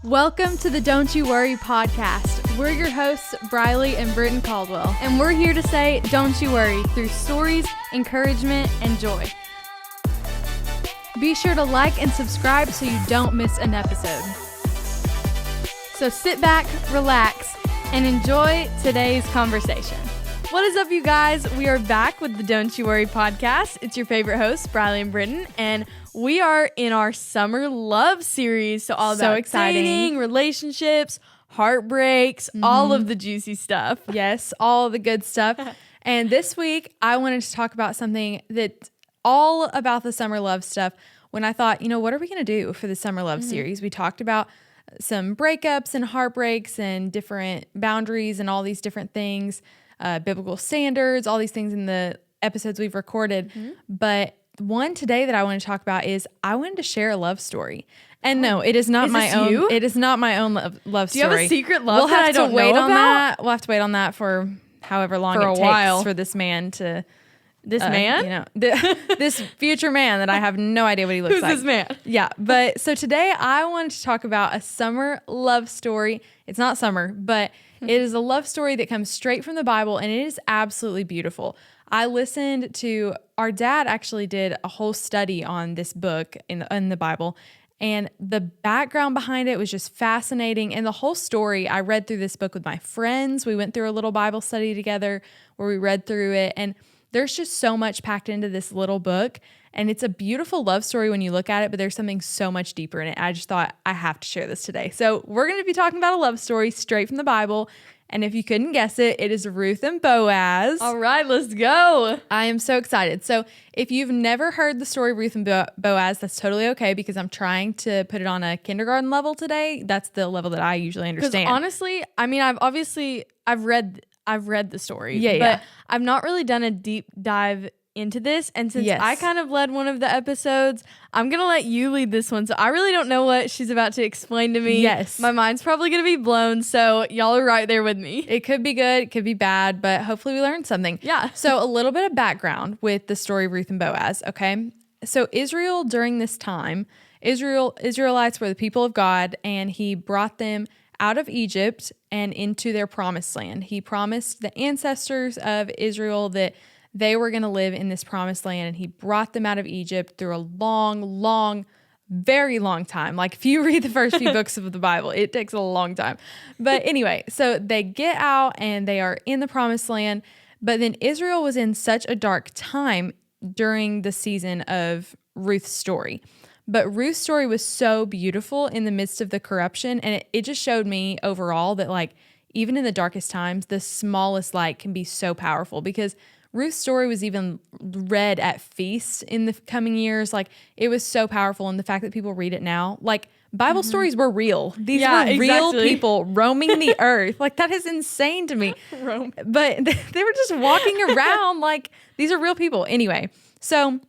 Welcome to the Don't You Worry podcast. We're your hosts, Briley and Britton Caldwell, and we're here to say, don't you worry, through stories, encouragement, and joy. Be sure to like and subscribe so you don't miss an episode. So sit back, relax, and enjoy today's conversation. What is up, you guys? We are back with the Don't You Worry podcast. It's your favorite hosts, Briley and Britton, and we are in our summer love series. So all about dating, relationships, heartbreaks, all of the juicy stuff. Yes, all the good stuff. And this week, I wanted to talk about something that's all about the summer love stuff. When I thought, what are we going to do for the summer love series? We talked about some breakups and heartbreaks and different boundaries and all these different things, biblical standards, all these things in the episodes we've recorded. But one today that I want to talk about is I wanted to share a love story. And no, it is not my own. You? It is not my own love story. Do you have a secret love that I don't know about? that? We'll have to wait on that for however long it takes for this man to... This man? This future man that I have no idea what he looks like. Who's this man? Yeah. But so today I wanted to talk about a summer love story. It's not summer, but it is a love story that comes straight from the Bible, and it is absolutely beautiful. I listened to, our dad actually did a whole study on this book in the Bible, and the background behind it was just fascinating. And the whole story, I read through this book with my friends. We went through a little Bible study together where we read through it, and there's just so much packed into this little book, and it's a beautiful love story when you look at it, but there's something so much deeper in it. I just thought I have to share this today. So we're going to be talking about a love story straight from the Bible, and if you couldn't guess it, it is Ruth and Boaz. All right, let's go. I am so excited. So if you've never heard the story of Ruth and Boaz, that's totally okay, because I'm trying to put it on a kindergarten level today. That's the level that I usually understand. Because honestly, I mean, I've read the story, but I've not really done a deep dive into this. And since I kind of led one of the episodes, I'm going to let you lead this one. So I really don't know what she's about to explain to me. Yes. My mind's probably going to be blown. So y'all are right there with me. It could be good. It could be bad, but hopefully we learned something. Yeah. So a little bit of background with the story of Ruth and Boaz. Okay. So Israel during this time, Israelites were the people of God, and he brought them out of Egypt and into their promised land. He promised the ancestors of Israel that they were going to live in this promised land, and he brought them out of Egypt through a long, very long time. Like if you read the first few books of the Bible, it takes a long time. But anyway, so they get out and they are in the promised land, but then Israel was in such a dark time during the season of Ruth's story. But Ruth's story was so beautiful in the midst of the corruption. And it just showed me overall that, like, even in the darkest times, the smallest light can be so powerful, because Ruth's story was even read at feasts in the coming years. Like, it was so powerful. And the fact that people read it now, like, Bible stories were real. These were real people roaming the earth. Like, that is insane to me. But they were just walking around like these are real people. Anyway, so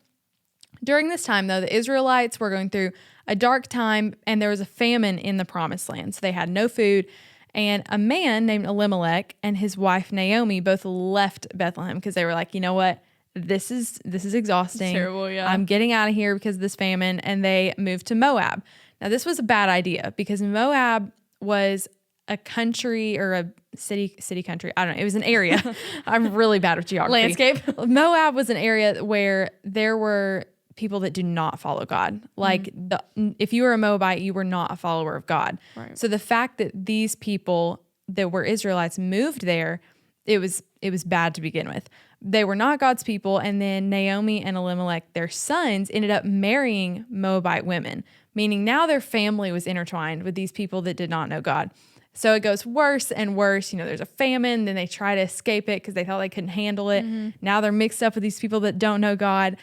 during this time, though, the Israelites were going through a dark time, and there was a famine in the promised land. So they had no food. And a man named Elimelech and his wife Naomi both left Bethlehem because they were like, you know what? This is exhausting. It's terrible, yeah. I'm getting out of here because of this famine. And they moved to Moab. Now, this was a bad idea because Moab was a country or a city country. I don't know. It was an area. I'm really bad with geography. Landscape. Moab was an area where there were people that do not follow God. Like if you were a Moabite, you were not a follower of God. Right. So the fact that these people that were Israelites moved there, it was bad to begin with. They were not God's people. And then Naomi and Elimelech, their sons, ended up marrying Moabite women, meaning now their family was intertwined with these people that did not know God. So it goes worse and worse. There's a famine, then they try to escape it because they thought they couldn't handle it. Now they're mixed up with these people that don't know God.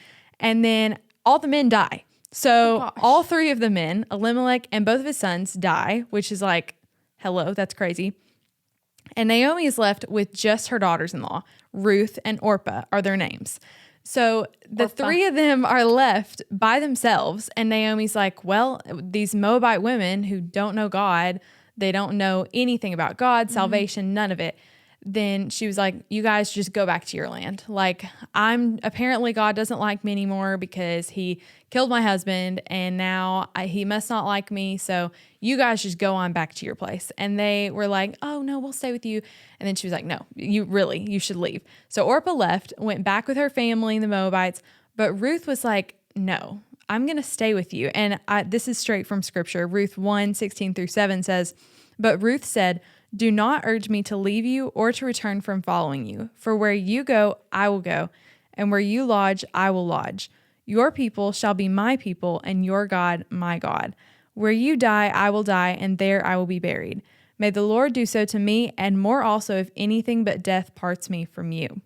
And then all the men die. So all three of the men, Elimelech and both of his sons, die, which is like, hello, that's crazy. And Naomi is left with just her daughters-in-law. Ruth and Orpah are their names. So the three of them are left by themselves. And Naomi's like, well, these Moabite women who don't know God, they don't know anything about God, salvation, none of it. then she was like, you guys just go back to your land. Like, apparently God doesn't like me anymore because he killed my husband, and now he must not like me. So you guys just go on back to your place. And they were like, oh no, we'll stay with you. And then she was like, no, you should leave. So Orpah left, went back with her family and the Moabites. But Ruth was like, no, I'm going to stay with you. And this is straight from scripture. Ruth 1:16-7 says, but Ruth said, do not urge me to leave you or to return from following you. For where you go, I will go, and where you lodge, I will lodge. Your people shall be my people, and your God, my God. Where you die, I will die, and there I will be buried. May the Lord do so to me, and more also, if anything but death parts me from you.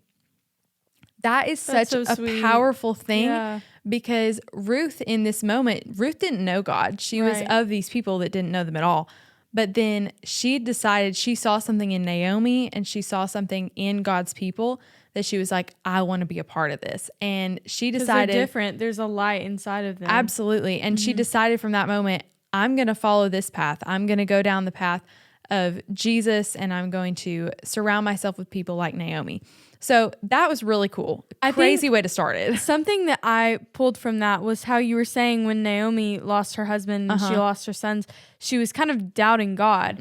That is such a powerful thing, because Ruth, in this moment, Ruth didn't know God. She was of these people that didn't know them at all. But then she decided, she saw something in Naomi and she saw something in God's people that she was like, I want to be a part of this. And she decided, they're different. There's a light inside of them. Absolutely. And she decided from that moment, I'm going to follow this path. I'm going to go down the path of Jesus, and I'm going to surround myself with people like Naomi. So that was really cool. Crazy way to start it. Something that I pulled from that was how you were saying when Naomi lost her husband and she lost her sons, she was kind of doubting God.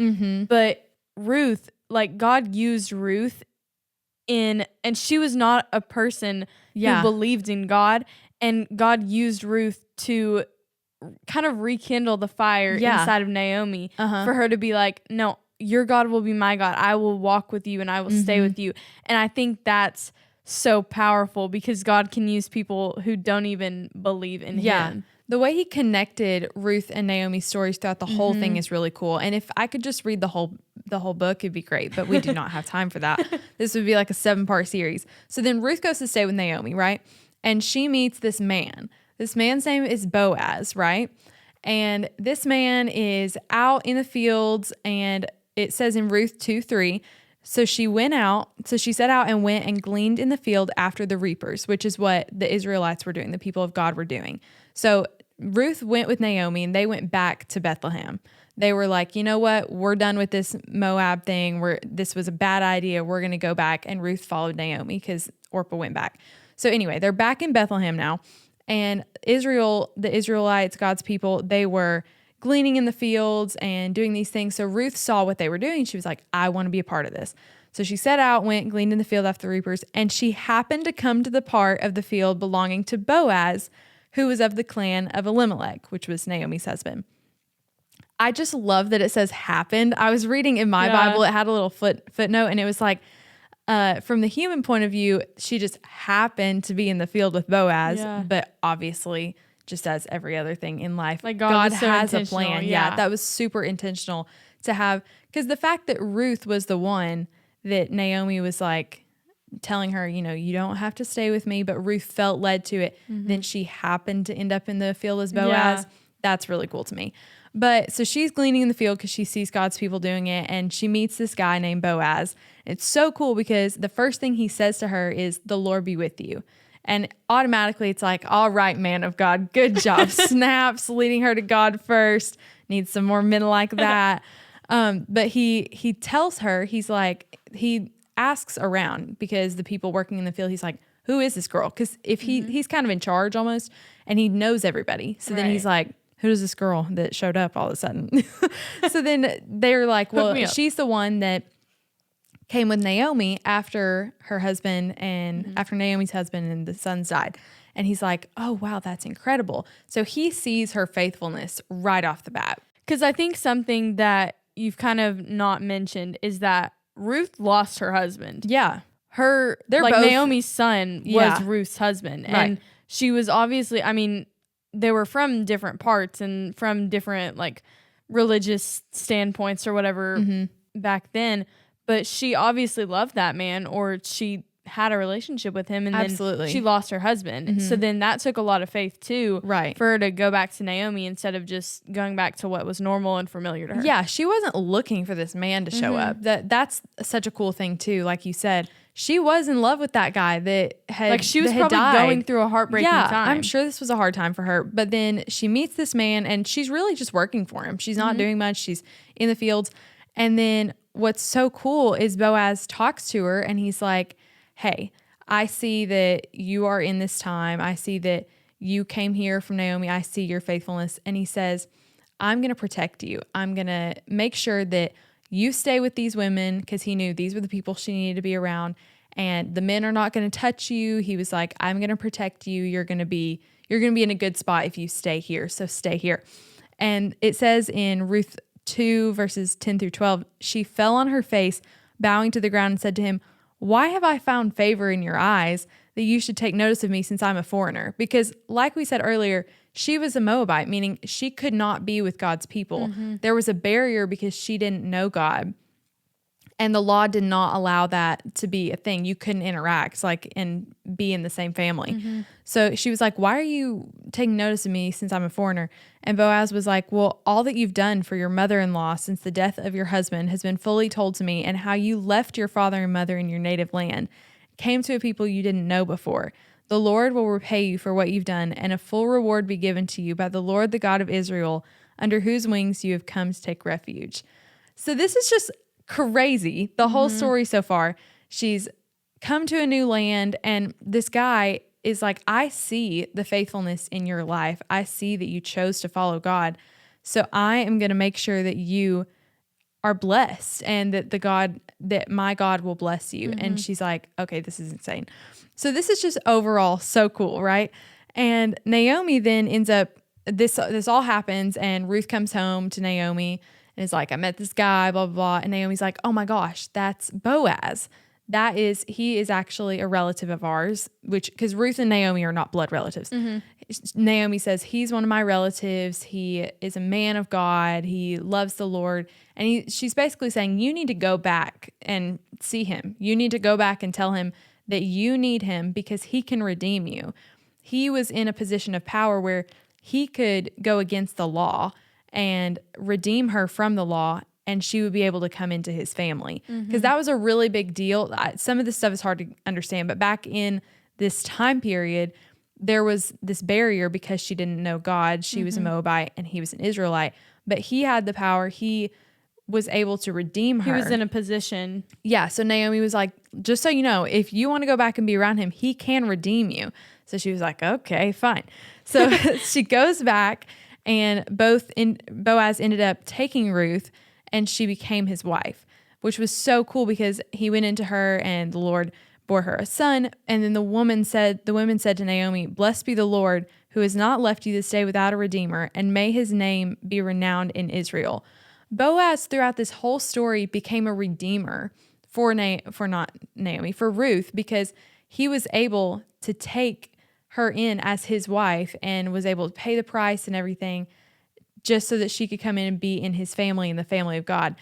But Ruth, like, God used Ruth and she was not a person who believed in God, and God used Ruth to kind of rekindle the fire inside of Naomi for her to be like, no, your God will be my God. I will walk with you and I will stay with you. And I think that's so powerful because God can use people who don't even believe in him. The way he connected Ruth and Naomi's stories throughout the whole thing is really cool. And if I could just read the whole book, it'd be great, but we do not have time for that. This would be like a 7-part series. So then Ruth goes to stay with Naomi, right? And she meets this man. This man's name is Boaz, right? And this man is out in the fields, and it says in Ruth 2:3, so she set out and went and gleaned in the field after the reapers, which is what the Israelites were doing, the people of God were doing. So Ruth went with Naomi, and they went back to Bethlehem. They were like, you know what? We're done with this Moab thing. This was a bad idea. We're going to go back. And Ruth followed Naomi because Orpah went back. So anyway, they're back in Bethlehem now. And the Israelites, God's people, they were gleaning in the fields and doing these things. So Ruth saw what they were doing. She was like, I want to be a part of this. So she set out, went, gleaned in the field after the reapers, and she happened to come to the part of the field belonging to Boaz, who was of the clan of Elimelech, which was Naomi's husband. I just love that it says happened. I was reading in my Bible, it had a little footnote, and it was like, from the human point of view, she just happened to be in the field with Boaz, but obviously, just as every other thing in life, like God has a plan. Yeah, that was super intentional to have, because the fact that Ruth was the one that Naomi was like telling her, you know, you don't have to stay with me, but Ruth felt led to it. Then she happened to end up in the field as Boaz. That's really cool to me. But so she's gleaning in the field because she sees God's people doing it, and she meets this guy named Boaz. It's so cool because the first thing he says to her is, the Lord be with you. And automatically it's like, all right, man of God, good job. Snaps, leading her to God first. Needs some more men like that. But he tells her, he asks around because the people working in the field, he's like, who is this girl? Because if he's kind of in charge almost, and he knows everybody. So then he's like, who is this girl that showed up all of a sudden? So then they're like, well, she's the one that came with Naomi after her husband and after Naomi's husband and the sons died. And he's like, oh, wow, that's incredible. So he sees her faithfulness right off the bat. Because I think something that you've kind of not mentioned is that Ruth lost her husband. Yeah. They're like both, Naomi's son was Ruth's husband. Right. And she was obviously, I mean, they were from different parts and from different like religious standpoints or whatever back then. But she obviously loved that man, or she had a relationship with him, and then she lost her husband. So then that took a lot of faith too, right, for her to go back to Naomi instead of just going back to what was normal and familiar to her. Yeah, she wasn't looking for this man to show up. That's such a cool thing too. Like you said, she was in love with that guy that had, like, she was probably going through a heartbreaking time. I'm sure this was a hard time for her. But then she meets this man, and she's really just working for him. She's not doing much. She's in the fields, and then what's so cool is Boaz talks to her and he's like, hey, I see that you are in this time. I see that you came here from Naomi. I see your faithfulness. And he says, I'm going to protect you. I'm going to make sure that you stay with these women, because he knew these were the people she needed to be around. And the men are not going to touch you. He was like, I'm going to protect you. You're going to be in a good spot if you stay here. So stay here. And it says in Ruth 2 verses 10 through 12, she fell on her face, bowing to the ground, and said to him, why have I found favor in your eyes that you should take notice of me, since I'm a foreigner? Because like we said earlier, she was a Moabite, meaning she could not be with God's people. There was a barrier because she didn't know God. And the law did not allow that to be a thing. You couldn't interact and be in the same family. So she was like, why are you taking notice of me since I'm a foreigner? And Boaz was like, well, all that you've done for your mother-in-law since the death of your husband has been fully told to me, and how you left your father and mother in your native land, came to a people you didn't know before. The Lord will repay you for what you've done, and a full reward be given to you by the Lord, the God of Israel, under whose wings you have come to take refuge. So this is just crazy. The whole story so far. She's come to a new land, and this guy is like, I see the faithfulness in your life. I see that you chose to follow God. So I am going to make sure that you are blessed, and that my God will bless you. And she's like, okay, this is insane. So this is just overall so cool, right? And Naomi then ends up, this all happens, and Ruth comes home to Naomi and is like, I met this guy, blah, blah, blah. And Naomi's like, oh my gosh, that's Boaz. He is actually a relative of ours, because Ruth and Naomi are not blood relatives. Naomi says, he's one of my relatives. He is a man of God. He loves the Lord. And she's basically saying, you need to go back and see him. You need to go back and tell him that you need him, because he can redeem you. He was in a position of power where he could go against the law and redeem her from the law, and she would be able to come into his family. Because that was a really big deal. Some of this stuff is hard to understand, but back in this time period, there was this barrier because she didn't know God. She was a Moabite and he was an Israelite, but he had the power. He was able to redeem her. He was in a position. Yeah. So Naomi was like, just so you know, if you want to go back and be around him, he can redeem you. So she was like, okay, fine. So she goes back, and Boaz ended up taking Ruth, and she became his wife, which was so cool, because he went into her and the Lord bore her a son. And then the women said to Naomi, blessed be the Lord, who has not left you this day without a redeemer, and may his name be renowned in Israel. Boaz throughout this whole story became a redeemer for Ruth, because he was able to take her in as his wife and was able to pay the price and everything, just so that she could come in and be in his family and the family of God.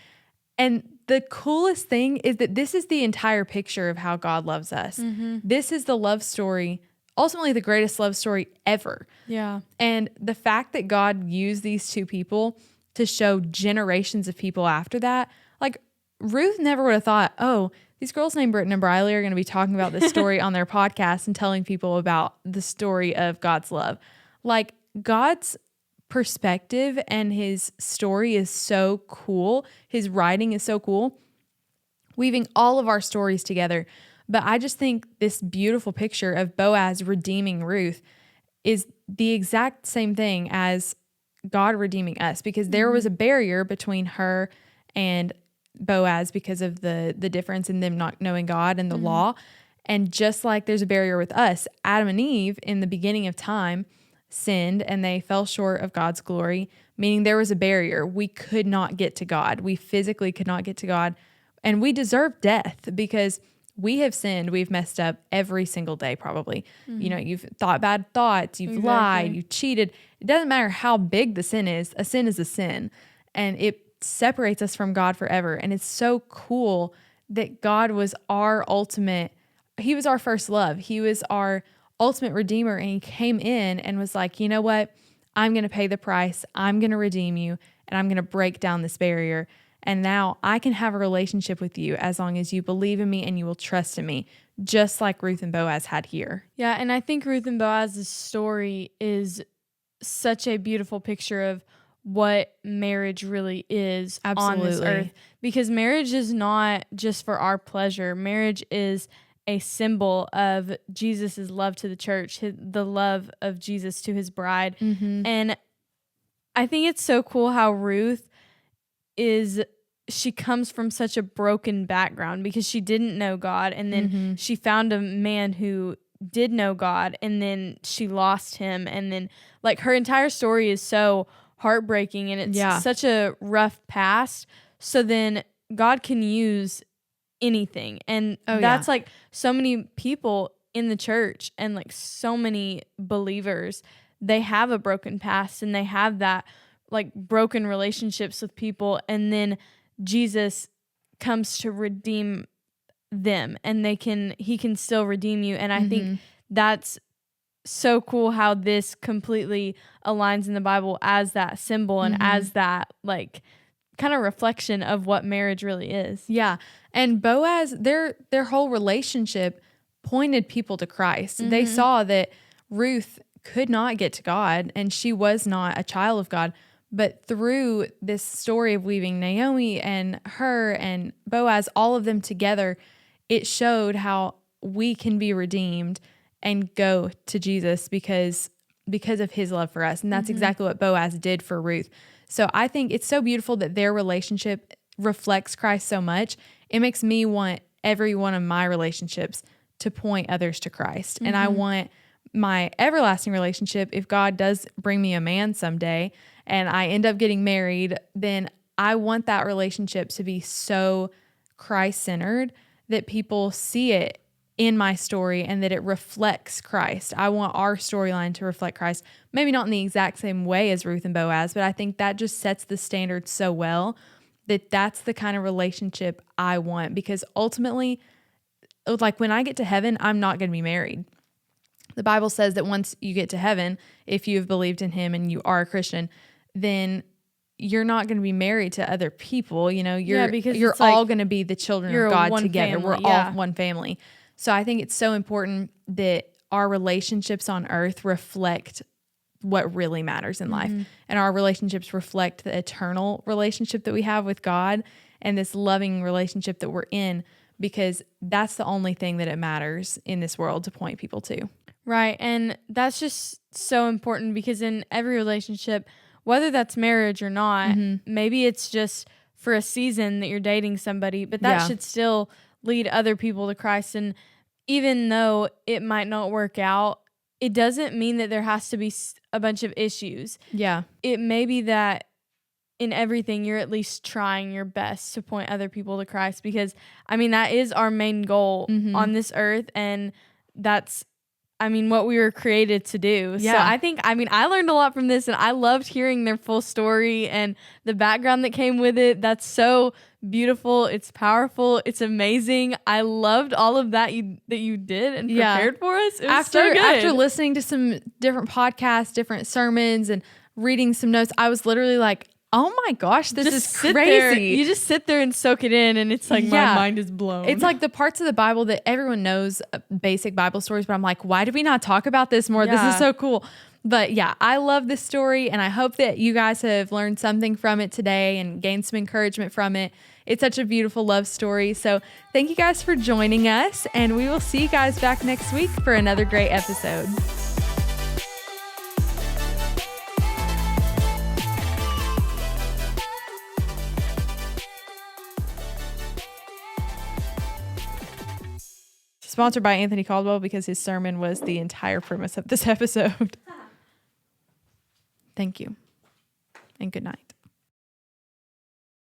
And the coolest thing is that this is the entire picture of how God loves us. This is the love story, ultimately the greatest love story ever. Yeah. And the fact that God used these two people to show generations of people after that, like Ruth never would have thought, oh, these girls named Britton and Briley are going to be talking about this story on their podcast and telling people about the story of God's love. Like, God's perspective and his story is so cool. His writing is so cool, weaving all of our stories together. But I just think this beautiful picture of Boaz redeeming Ruth is the exact same thing as God redeeming us, because there was a barrier between her and Boaz because of the difference in them not knowing God and the law. And just like there's a barrier with us, Adam and Eve in the beginning of time sinned and they fell short of God's glory, meaning there was a barrier. We could not get to God. We physically could not get to God, and we deserve death because we have sinned. We've messed up every single day, probably. You know, you've thought bad thoughts, you've lied, you've cheated. It doesn't matter how big the sin is a sin, and it separates us from God forever. And it's so cool that God was he was our first love. He was our ultimate redeemer, and he came in and was like, you know what? I'm going to pay the price. I'm going to redeem you, and I'm going to break down this barrier. And now I can have a relationship with you as long as you believe in me and you will trust in me, just like Ruth and Boaz had here. Yeah, and I think Ruth and Boaz's story is such a beautiful picture of what marriage really is on this Absolutely. earth. Because marriage is not just for our pleasure. Marriage is a symbol of Jesus's love to the church, the love of Jesus to his bride. And I think it's so cool how Ruth she comes from such a broken background because she didn't know God, and then she found a man who did know God, and then she lost him, and then like her entire story is so heartbreaking, and it's such a rough past. So then God can use anything, and that's like so many people in the church and like so many believers, they have a broken past and they have that like broken relationships with people, and then Jesus comes to redeem them, and he can still redeem you. And I think that's so cool how this completely aligns in the Bible as that symbol and as that like kind of reflection of what marriage really is. Yeah. And Boaz, their whole relationship pointed people to Christ. They saw that Ruth could not get to God and she was not a child of God. But through this story of weaving Naomi and her and Boaz, all of them together, it showed how we can be redeemed and go to Jesus because of his love for us. And that's exactly what Boaz did for Ruth. So I think it's so beautiful that their relationship reflects Christ so much. It makes me want every one of my relationships to point others to Christ. And I want my everlasting relationship, if God does bring me a man someday and I end up getting married, then I want that relationship to be so Christ-centered that people see it in my story and that it reflects Christ. I want our storyline to reflect Christ. Maybe not in the exact same way as Ruth and Boaz, but I think that just sets the standard so well that that's the kind of relationship I want. Because ultimately, like when I get to heaven, I'm not going to be married. The Bible says that once you get to heaven, if you have believed in him and you are a Christian, then you're not going to be married to other people. You know, you're all like, going to be the children of God together. Family, we're all one family. So I think it's so important that our relationships on earth reflect what really matters in life. And our relationships reflect the eternal relationship that we have with God and this loving relationship that we're in, because that's the only thing that it matters in this world to point people to. Right. And that's just so important because in every relationship, whether that's marriage or not, maybe it's just for a season that you're dating somebody, but that should still lead other people to Christ. And even though it might not work out, it doesn't mean that there has to be a bunch of issues. Yeah. It may be that in everything, you're at least trying your best to point other people to Christ, because I mean, that is our main goal on this earth. And that's, I mean, what we were created to do. Yeah. So I learned a lot from this, and I loved hearing their full story and the background that came with it. That's so beautiful. It's powerful. It's amazing. I loved all of that you did and prepared for us. It was so good. After listening to some different podcasts, different sermons, and reading some notes, I was literally like, oh my gosh, this is crazy. You just sit there and soak it in, and it's like my mind is blown. It's like the parts of the Bible that everyone knows, basic Bible stories, but I'm like, why did we not talk about this more? Yeah. This is so cool. But yeah, I love this story, and I hope that you guys have learned something from it today and gained some encouragement from it. It's such a beautiful love story. So thank you guys for joining us, and we will see you guys back next week for another great episode. Sponsored by Anthony Caldwell, because his sermon was the entire premise of this episode. Thank you, and good night.